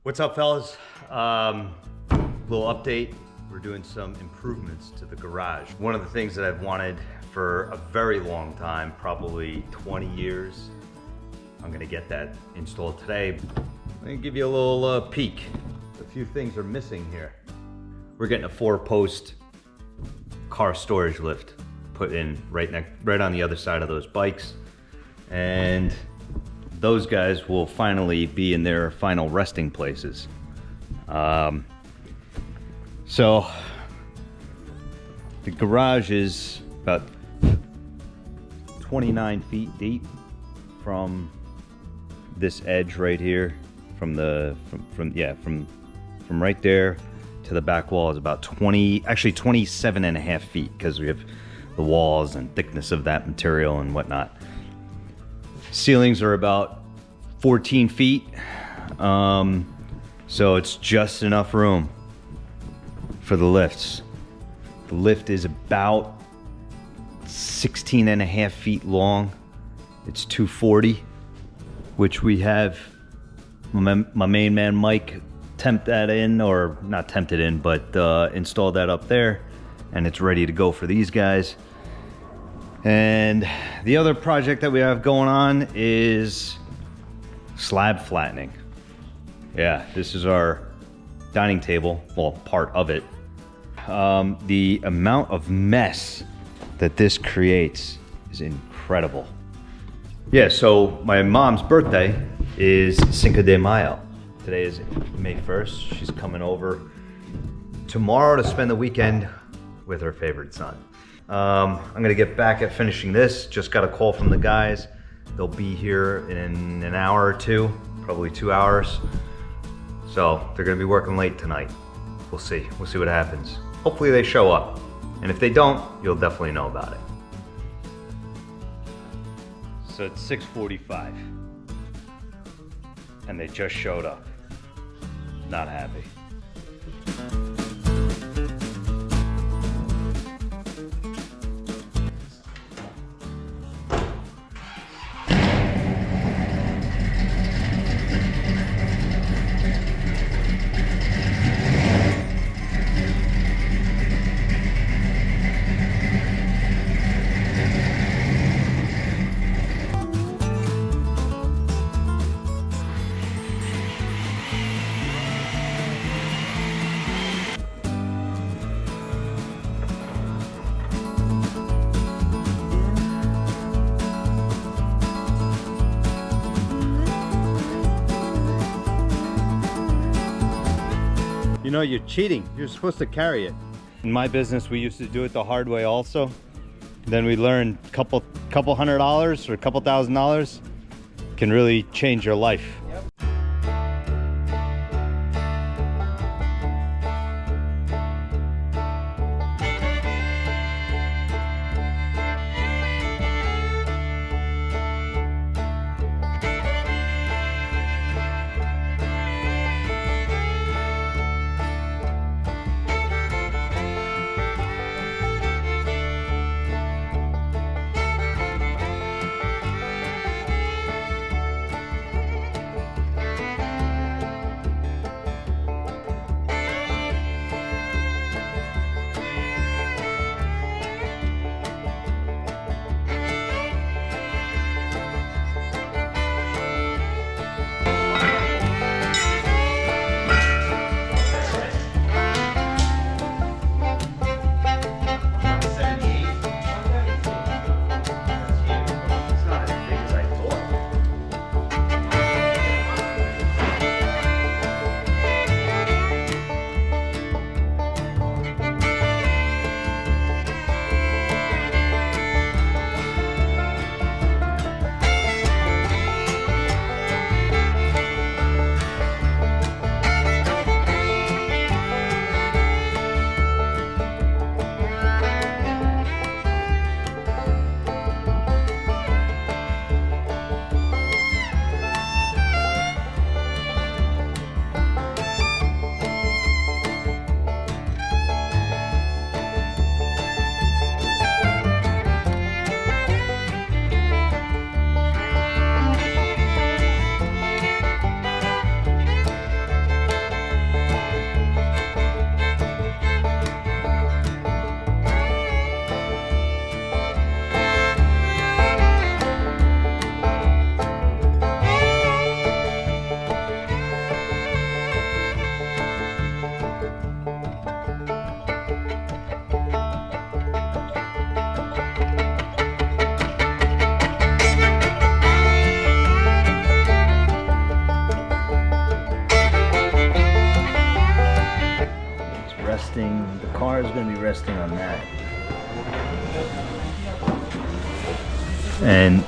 What's up, fellas? Little update. We're doing some improvements to the garage. One of the things that I've wanted for a very long time, probably 20 years, I'm gonna get that installed today. Let me give you a little peek. A few things are missing here. We're getting a 4-post car storage lift put in right on the other side of those bikes. And those guys will finally be in their final resting places. So the garage is about 29 feet deep from this edge right here, from right there to the back wall is about 27 and a half feet, because we have the walls and thickness of that material and whatnot. Ceilings are about 14 feet, so it's just enough room for the lifts. The lift is about 16 and a half feet long. It's 240, which we have my main man Mike tempt that in, or not tempted in, but installed that up there, and it's ready to go for these guys. And the other project that we have going on is slab flattening. Yeah, this is our dining table, well, part of it. The amount of mess that this creates is incredible. Yeah, so my mom's birthday is Cinco de Mayo. Today is May 1st. She's coming over tomorrow to spend the weekend with her favorite son. I'm gonna get back at finishing this. Just got a call from the guys. They'll be here in an hour or two, probably 2 hours. So they're gonna be working late tonight. We'll see what happens. Hopefully they show up. And if they don't, you'll definitely know about it. So it's 6:45. And they just showed up. Not happy. You know, you're cheating. You're supposed to carry it. In my business, we used to do it the hard way also. Then we learned a couple $100 or a couple $1,000 can really change your life. Yep. resting, the car is going to be resting on that. And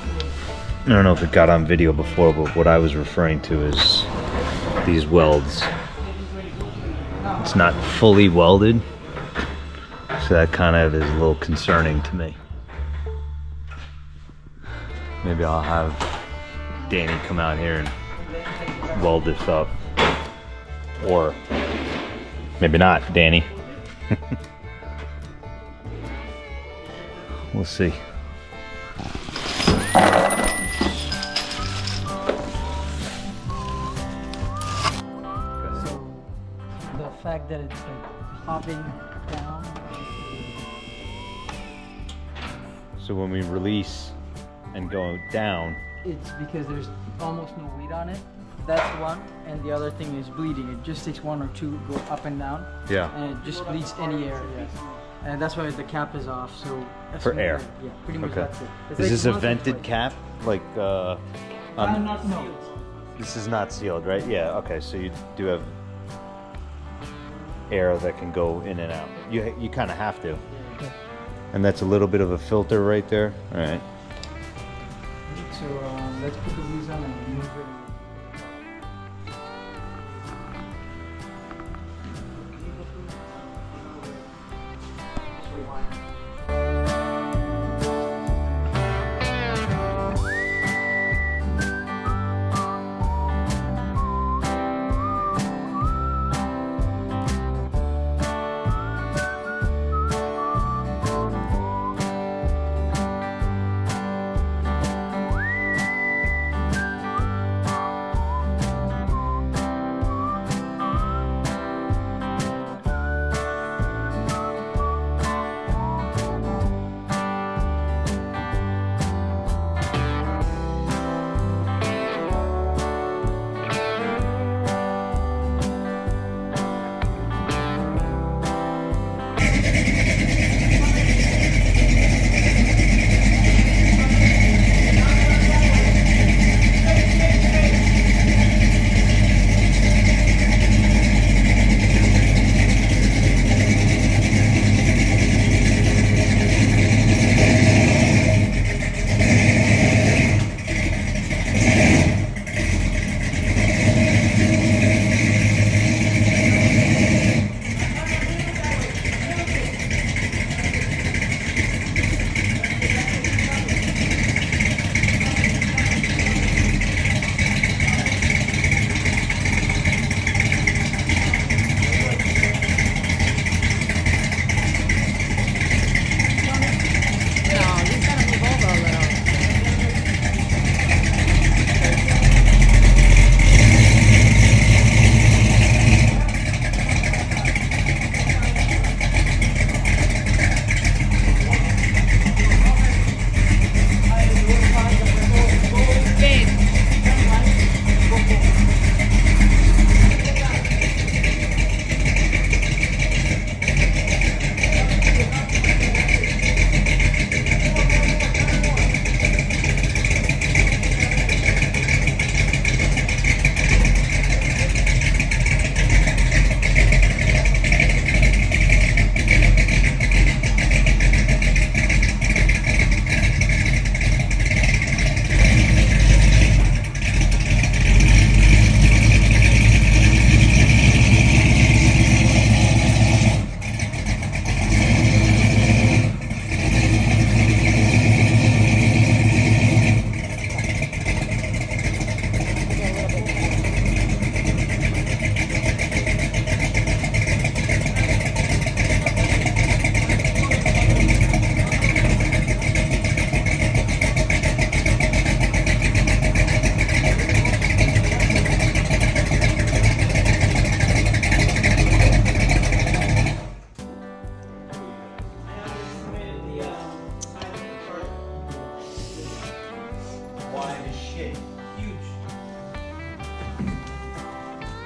I don't know if it got on video before, but what I was referring to is these welds. It's not fully welded, so that kind of is a little concerning to me. Maybe I'll have Danny come out here and weld this up. Or maybe not, Danny. We'll see. The fact that it's like hopping down. So when we release and go down, It's because there's almost no weight on it. That's one, and the other thing is bleeding. It just takes one or two go up and down, yeah, and it just bleeds any air. Yes. And that's why the cap is off. So that's for what- air. Yeah, pretty much Okay. that's it. It's Is like this a once or vented twice. cap? Like, Not sealed. this is not sealed, right? Yeah, okay, so you do have air that can go in and out. You kind of have to. Yeah. And that's a little bit of a filter right there. All right. So let's put the wheels on and move it.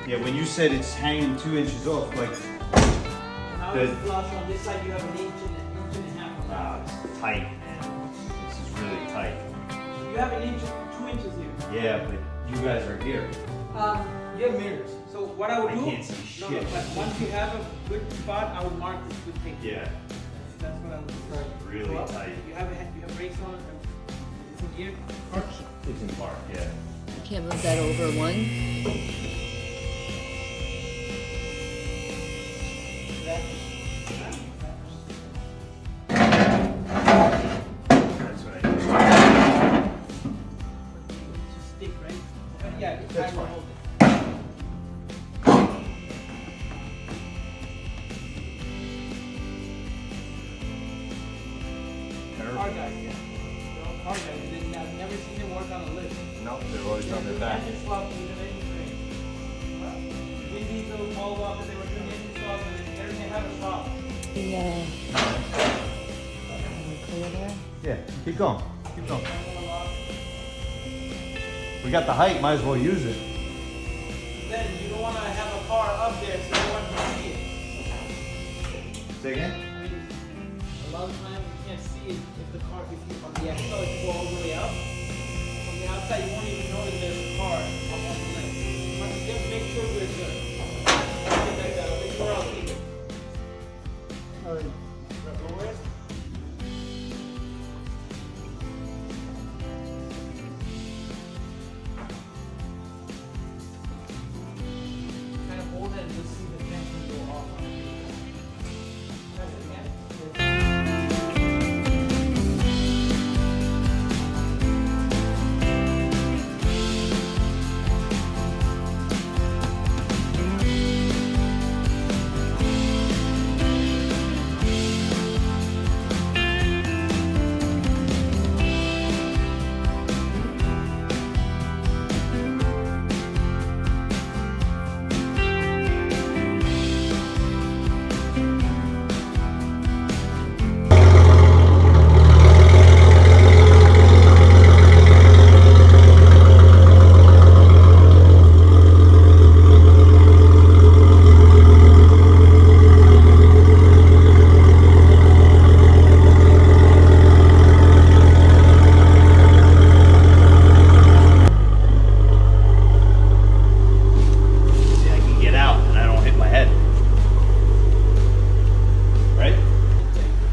Yeah, when you said it's hanging 2 inches off, like, Now Good. it's flush on this side, you have an inch and a half on that. it's tight, man. This is really tight. You have an inch, 2 inches here. Yeah, but you guys are here. You have mirrors. So what I would do? can't see No, shit. but once you have a good spot, I would mark this good thing. Yeah. That's what I would do. Really Go up. tight. You have brakes on it. It's in gear. It's in park, yeah. You can't move that over one. That's what I do. It's just stick, right? Yeah, it's That's fine. fine. Car guys, yeah. They're all car guys. I've never seen them work on a lift. No, they're always on their back. Engine swap with an engine frame. Vin Diesel, Paul Walker, they were doing engine swaps and they never have a shop. The clear there. Yeah, keep going. Keep going. We got the height, might as well use it. Then you don't want to have a car up there so no one can see it. Say again? I mean, a lot of times you can't see it if the car, if you on the XL, if you go all the way up. From the outside, you won't even notice there's a car up on the left. But just make sure we're good. Like that, make sure I'll keep it. Lowers. Kind of hold it and you'll see the tension go off. Press it again. See, I can get out and I don't hit my head. Right?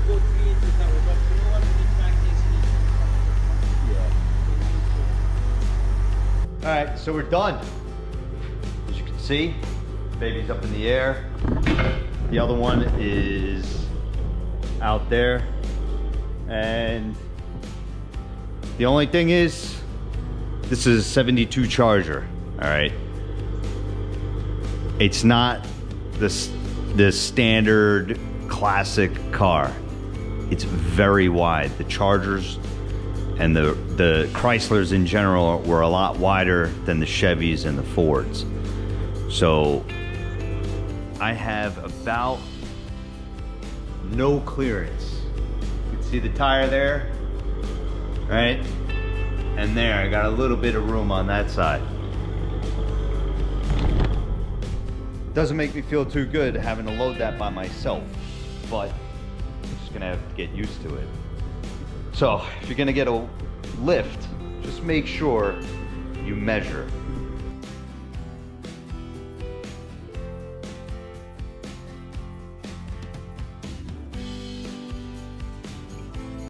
Go 3 inches that way, but you know what? In this back case, you need to. Alright, so we're done. As you can see, baby's up in the air. The other one is out there. And the only thing is, this is a 72 Charger, alright? It's not the standard classic car. It's very wide. The Chargers and the Chryslers in general were a lot wider than the Chevys and the Fords. So I have about no clearance. You can see the tire there, right? And there, I got a little bit of room on that side. Doesn't make me feel too good having to load that by myself, but I'm just gonna have to get used to it. So if you're gonna get a lift, just make sure you measure.